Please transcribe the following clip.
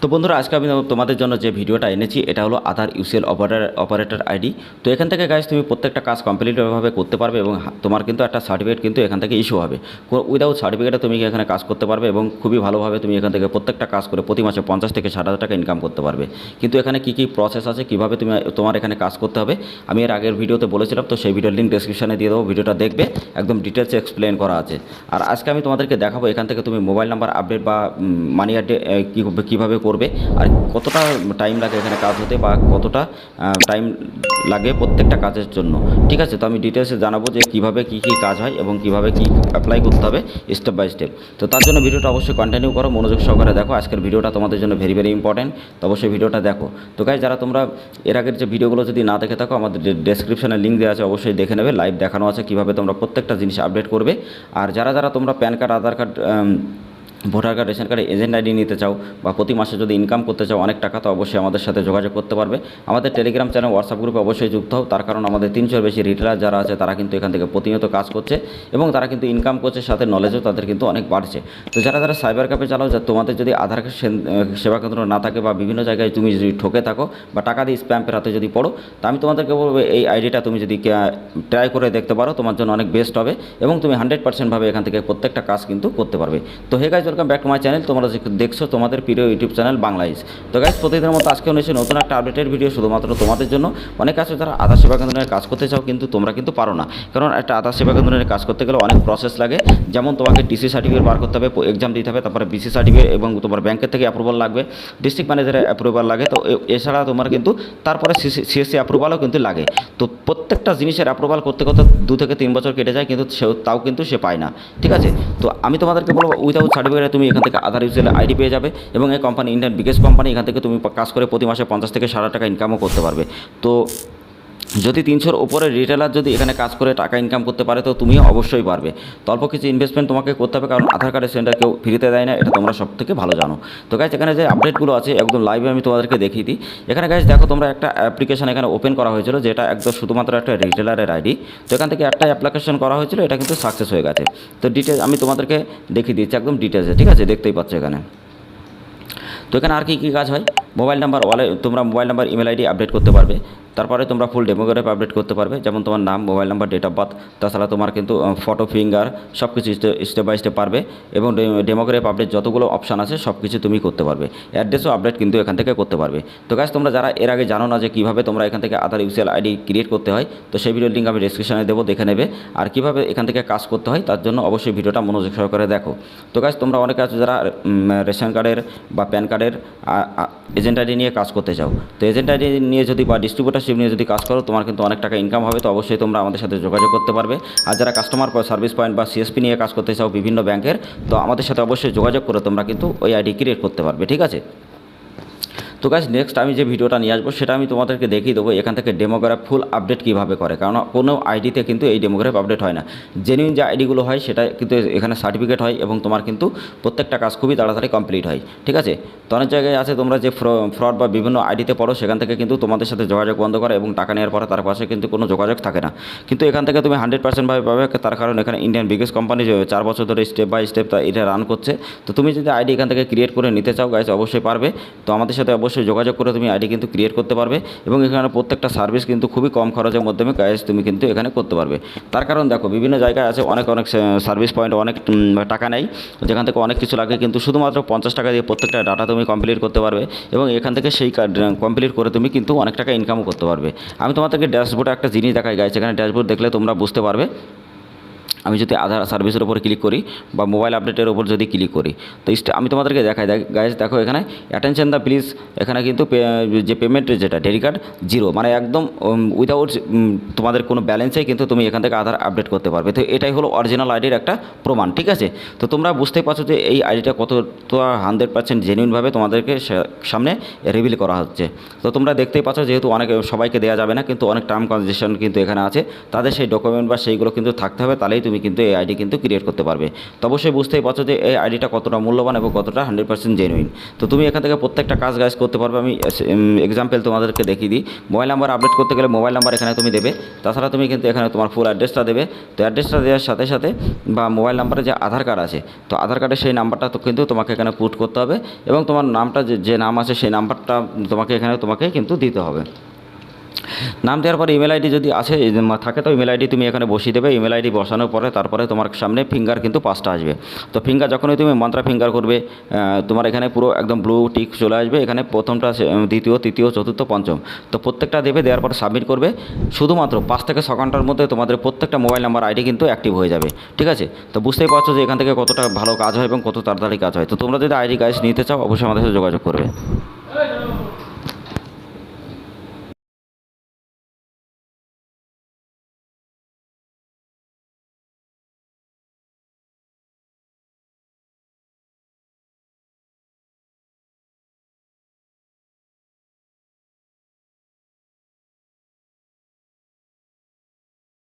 তো বন্ধুরা আজকে আমি তোমাদের জন্য যে ভিডিওটা এনেছি এটা হলো আধার ইউসিএল অপারেটর আইডি। তো এখান থেকে গাইজ তুমি প্রত্যেকটা কাজ কমপ্লিটভাবে করতে পারবে এবং তোমার কিন্তু একটা সার্টিফিকেট কিন্তু এখান থেকে ইস্যু হবে। উইদাউট সার্টিফিকেটে তুমি এখানে কাজ করতে পারবে এবং খুবই ভালোভাবে তুমি এখান থেকে প্রত্যেকটা কাজ করে প্রতি মাসে 50 থেকে 60,000 টাকা ইনকাম করতে পারবে। কিন্তু এখানে কী কী প্রসেস আছে, কীভাবে তুমি তোমার এখানে কাজ করতে হবে আমি এর আগের ভিডিওতে বলেছিলাম। তো সেই ভিডিওর লিঙ্ক ডেসক্রিপশনে দিয়ে দেবো, ভিডিওটা দেখবে, একদম ডিটেলসে এক্সপ্লেন করা আছে। আর আজকে আমি তোমাদেরকে দেখাবো এখান থেকে তুমি মোবাইল নাম্বার আপডেট বা মানি কীভাবে করবে, আর কতটা টাইম লাগে এখানে কাজ হতে, বা কতটা টাইম লাগে প্রত্যেকটা কাজের জন্য। ঠিক আছে, তো আমি ডিটেলসে জানাবো যে কীভাবে কী কী কাজ হয় এবং কীভাবে কী অ্যাপ্লাই করতে হবে স্টেপ বাই স্টেপ। তো তার জন্য ভিডিওটা অবশ্যই কন্টিনিউ করো, মনোযোগ সহকারে দেখো। আজকের ভিডিওটা তোমাদের জন্য ভেরি ভেরি ইম্পর্টেন্ট, তো অবশ্যই ভিডিওটা দেখো। তো গাইজ যারা তোমরা এর আগের যে ভিডিওগুলো যদি না দেখে থাকো, আমাদের ডেসক্রিপশনে লিঙ্ক দেওয়া আছে, অবশ্যই দেখে নেবে। লাইভ দেখানো আছে কীভাবে তোমরা প্রত্যেকটা জিনিস আপডেট করবে। আর যারা তোমরা প্যান কার্ড, আধার কার্ড, ভোটার কার্ড, রেশন কার্ডে এজেন্ট আইডি নিতে চাও বা প্রতি মাসে যদি ইনকাম করতে চাও অনেক টাকা, তো অবশ্যই আমাদের সাথে যোগাযোগ করতে পারবে। আমাদের টেলিগ্রাম চ্যানেল, হোয়াটসঅ্যাপ গ্রুপে অবশ্যই যুক্ত হও। তার কারণ আমাদের 300-এর বেশি রিটেলার যারা আছে তারা কিন্তু এখান থেকে প্রতিনিয়ত কাজ করছে এবং তারা কিন্তু ইনকাম করছে, সাথে নলেজও তাদের কিন্তু অনেক বাড়ছে। তো যারা সাইবার ক্যাফে চালাও, তোমাদের যদি আধার কার্ড সেবা কেন্দ্র না থাকে বা বিভিন্ন জায়গায় তুমি যদি ঠকে থাকো বা টাকা দিয়ে স্প্যামের হাতে যদি পড়ো, তো আমি তোমাদেরকে বলবো এই আইডিটা তুমি যদি ট্রাই করে দেখতে পারো, তোমার জন্য অনেক বেস্ট হবে এবং তুমি 100% এখান থেকে প্রত্যেকটা কাজ কিন্তু করতে পারবে। তো hey guys, welcome back to my channel. তোমরা দেখছো তোমাদের প্রিয় ইউটিউব চ্যানেল বাংলাইজ। তো গাইজ প্রতিদিনের মতো আজকেও নিয়েছি নতুন একটা আপডেটের ভিডিও শুধুমাত্র তোমাদের জন্য। অনেক আছে যারা আধার সেবা কেন্দ্রের কাজ করতে চাও কিন্তু তোমরা কিন্তু পারো না, কারণ একটা আধার সেবা কেন্দ্রের কাজ করতে গেলে অনেক প্রসেস লাগে। যেমন তোমাকে ডিসি সার্টিফিকেট বার করতে হবে, এক্সাম দিতে হবে, তারপরে বিসি সার্টিফিকেট এবং তোমার ব্যাংকের থেকে অ্যাপ্রুভাল লাগবে, ডিস্ট্রিক্ট ম্যানেজারের অ্যাপ্রুভাল লাগে। তো এছাড়া তোমার কিন্তু তারপরে সিএসসি অ্যাপ্রুভালও কিন্তু লাগে। তো প্রত্যেকটা জিনিসের অ্যাপ্রুভাল করতে 2 থেকে 3 বছর কেটে যায়, কিন্তু তাও কিন্তু সে পায় না। ঠিক আছে, তো আমি তোমাদেরকে বলবো উইদাউট সার্টিফিকেটে তুমি এখান থেকে আধার ইউসিএল আইডি পেয়ে যাবে এবং এই কোম্পানি ইন্ডিয়ান বিগেস্ট কোম্পানি, এখান থেকে তুমি কাজ করে প্রতি মাসে 50 থেকে 60,000 টাকা ইনকামও করতে পারবে। তো যদি 300-এর উপরে রিটেলার যদি এখানে কাজ করে টাকা ইনকাম করতে পারে, তো তুমিও অবশ্যই পারবে। তো অল্প কিছু ইনভেস্টমেন্ট তোমাকে করতে হবে, কারণ আধার কার্ডের সেন্টার কেউ ফ্রিতে দেয় না, এটা তোমরা সব থেকে ভালো জানো। তো গাইজ এখানে যে আপডেটগুলো আছে একদম লাইভে আমি তোমাদেরকে দেখিয়ে দিই। এখানে গাইজ দেখো, তোমরা একটা অ্যাপ্লিকেশন এখানে ওপেন করা হয়েছিল, যেটা একদম শুধুমাত্র একটা রিটেলারের আইডি। তো এখান থেকে একটা অ্যাপ্লিকেশন করা হয়েছিল, এটা কিন্তু সাকসেস হয়ে গেছে। তো ডিটেলস আমি তোমাদেরকে দেখিয়ে দিচ্ছি একদম ডিটেলসে। ঠিক আছে, দেখতেই পাচ্ছ এখানে। তো এখানে আর কী কী কাজ হয়, মোবাইল নাম্বার তোমরা mobile number, email ID update করতে পারবে। তারপরে তোমরা ফুল ডেমোগ্রাফি আপডেট করতে পারবে, যেমন তোমার নাম, mobile number, date of birth. তাছাড়া তোমার কিন্তু ফটো, ফিঙ্গার সব কিছু স্টেপ বাই স্টেপ পারবে এবং ডেমোগ্রাফি আপডেট যতগুলো অপশান আছে সব কিছু তুমি করতে পারবে। অ্যাড্রেসও আপডেট কিন্তু এখান থেকে করতে পারবে। তো গাইজ তোমরা যারা এর আগে জানো না যে কীভাবে তোমরা এখান থেকে আধার ইউসিএল আইডি ক্রিয়েট করতে হয়, তো সেই ভিডিওর লিঙ্ক আমি ডেসক্রিপশনে দেবো, দেখে নেবে। আর কীভাবে এখান থেকে কাজ করতে হয় তার জন্য অবশ্যই ভিডিওটা মনোযোগ সহকারে দেখো। তো গাইজ তোমরা অনেকে আছো যারা রেশন কার্ডের বা প্যান কার্ডের এজেন্ট আইডি নিয়ে কাজ করতে চাও। তো এজেন্ট আইডি নিয়ে যদি বা ডিস্ট্রিবিউটারশিপ নিয়ে যদি কাজ করো, তোমার কিন্তু অনেক টাকা ইনকাম হবে। তো অবশ্যই তোমরা আমাদের সাথে যোগাযোগ করতে পারবে। আর যারা কাস্টমার সার্ভিস পয়েন্ট বা সিএসপি নিয়ে কাজ করতে চাও বিভিন্ন ব্যাংকের, তো আমাদের সাথে অবশ্যই যোগাযোগ করে তোমরা কিন্তু ওই আইডি ক্রিয়েট করতে পারবে। ঠিক আছে, তো গাইজ নেক্সট আমি যে ভিডিওটা নিয়ে আসবো সেটা আমি তোমাদেরকে দেখিয়ে দেবো এখান থেকে ডেমোগ্রাফ ফুল আপডেট কীভাবে করে, কারণ কোনো আইডিতে কিন্তু এই ডেমোগ্রাফ আপডেট হয় না। জেনুইন যে আইডিগুলো হয় সেটা কিন্তু এখানে সার্টিফিকেট হয় এবং তোমার কিন্তু প্রত্যেকটা কাজ খুবই তাড়াতাড়ি কমপ্লিট হয়। ঠিক আছে, তো অনেক জায়গায় আছে তোমরা যে ফ্রড বা বিভিন্ন আইডিতে পড়ো, সেখান থেকে কিন্তু তোমাদের সাথে যোগাযোগ বন্ধ করে এবং টাকা নেওয়ার পরে তার পাশে কিন্তু কোনো যোগাযোগ থাকে না। কিন্তু এখান থেকে তুমি 100% পাবে, তার কারণ এখানে ইন্ডিয়ান বিগেস্ট কোম্পানি 4 বছর ধরে স্টেপ বাই স্টেপ এটা রান করছে। তো তুমি যদি আইডি এখান থেকে ক্রিয়েট করে নিতে চাও গাইজ অবশ্যই পারবে। তো আমাদের সাথে অবশ্যই যোগাযোগ করে তুমি আইডি কিন্তু ক্রিয়েট করতে পারবে এবং এখানে প্রত্যেকটা সার্ভিস কিন্তু খুবই কম খরচের মাধ্যমে গাইজ তুমি কিন্তু এখানে করতে পারবে। তার কারণ দেখো, বিভিন্ন জায়গায় আছে অনেক সার্ভিস পয়েন্ট অনেক টাকা নেই, যেখান থেকে অনেক কিছু লাগে, কিন্তু শুধুমাত্র 50 টাকা দিয়ে প্রত্যেকটা ডাটা তুমি কমপ্লিট করতে পারবে এবং এখান থেকে সেই কমপ্লিট করে তুমি কিন্তু অনেক টাকা ইনকামও করতে পারবে। আমি তোমাদেরকে ড্যাশবোর্ডে একটা জিনিস দেখাই গাইজ, এখানে ড্যাশবোর্ড দেখলে তোমরা বুঝতে পারবে। আমি যদি আধার সার্ভিসের উপর ক্লিক করি বা মোবাইল আপডেটের উপর যদি ক্লিক করি, তো আমি তোমাদেরকে দেখাই গাইজ, দেখো এখানে অ্যাটেনশন দ্য প্লিজ, এখানে কিন্তু যে পেমেন্ট যেটা ডেবিট কার্ড 0, মানে একদম উইদাউট তোমাদের কোনো ব্যালেন্সেই কিন্তু তুমি এখান থেকে আধার আপডেট করতে পারবে। তো এটাই হলো অরিজিনাল আইডির একটা প্রমাণ। ঠিক আছে, তো তোমরা বুঝতেই পারছো যে এই আইডিটা কতটা 100% জেনুইনভাবে তোমাদেরকে সামনে রিভিল করা হচ্ছে। তো তোমরা দেখতেই পাচ্ছ, যেহেতু সবাইকে দেওয়া যাবে না, কিন্তু অনেক টার্ম কন্ডিশন কিন্তু এখানে আছে, তাদের সেই ডকুমেন্ট বা সেইগুলো কিন্তু থাকতে হবে, তাহলে তাহলেই তুমি কিন্তু এই আইডি কিন্তু ক্রিয়েট করতে পারবে। তো অবশ্যই বুঝতেই পারছো যে এই আইডিটা কতটা মূল্যবান এবং কতটা 100% জেনুইন। তো তুমি এখান থেকে প্রত্যেকটা কাজ গাইজ করতে পারবে। আমি এক্সাম্পল তোমাদেরকে দেখিয়ে দিই। মোবাইল নাম্বার আপডেট করতে গেলে মোবাইল নাম্বার এখানে তুমি দেবে, তাছাড়া তুমি কিন্তু এখানে তোমার ফুল অ্যাড্রেসটা দেবে। তো অ্যাড্রেসটা দেওয়ার সাথে সাথে বা মোবাইল নাম্বারে যে আধার কার্ড আছে, তো আধার কার্ডের সেই নাম্বারটা তো কিন্তু তোমাকে এখানে পুট করতে হবে এবং তোমার নামটা যে নাম আছে সেই নাম্বারটা তোমাকে কিন্তু দিতে হবে। নাম দেওয়ার পরে ইমেল আইডি যদি আছে থাকে তো ইমেল আইডি তুমি এখানে বসিয়ে দেবে। ইমেল আইডি বসানোর পরে তারপরে তোমার সামনে ফিঙ্গার কিন্তু 5টা আসবে। তো ফিঙ্গার যখনই তুমি মন্ত্রা ফিঙ্গার করবে, তোমার এখানে পুরো একদম ব্লু টিক চলে আসবে। এখানে প্রথমটা, দ্বিতীয়, তৃতীয়, চতুর্থ, পঞ্চম, তো প্রত্যেকটা দেবে। দেওয়ার পরে সাবমিট করবে। শুধুমাত্র 5 থেকে 6 ঘন্টার মধ্যে তোমাদের প্রত্যেকটা মোবাইল নাম্বার আইডি কিন্তু অ্যাক্টিভ হয়ে যাবে। ঠিক আছে? তো বুঝতেই পারছো যে এখান থেকে কতটা ভালো কাজ হয় এবং কত তাড়াতাড়ি কাজ হয়। তো তোমরা যদি আইডি গাইজ নিতে চাও অবশ্যই আমাদের সাথে যোগাযোগ করবে।